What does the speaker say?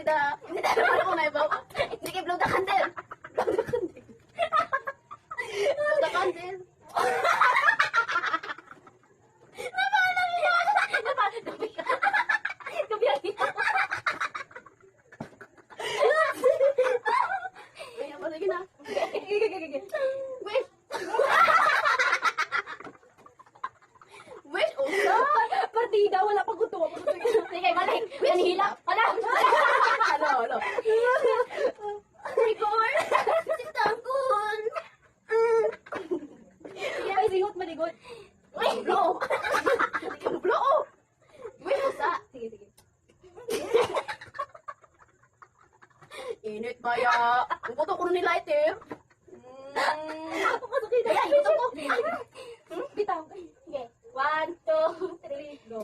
hindi na naman ako na ibaw. Hindi kayo blow the candle. Blow the candle. Blow the candle. Napalam yan. Gabihan niya. Ganyan pa, sige na. Wish. Wish, usa. Partida, wala pang gusto. Sige, balik. Manhila. Hala. Halo. Record. Si Tangkol. Ay, singot maligod. Wait, blow. Hindi ka blow. Wait, usa. Sige. Init ba ya? Puputo ko na ni lighter. Pasok yun. Kaya, ikuto ko. Bitaw. Sige. 1, 2, 3, go.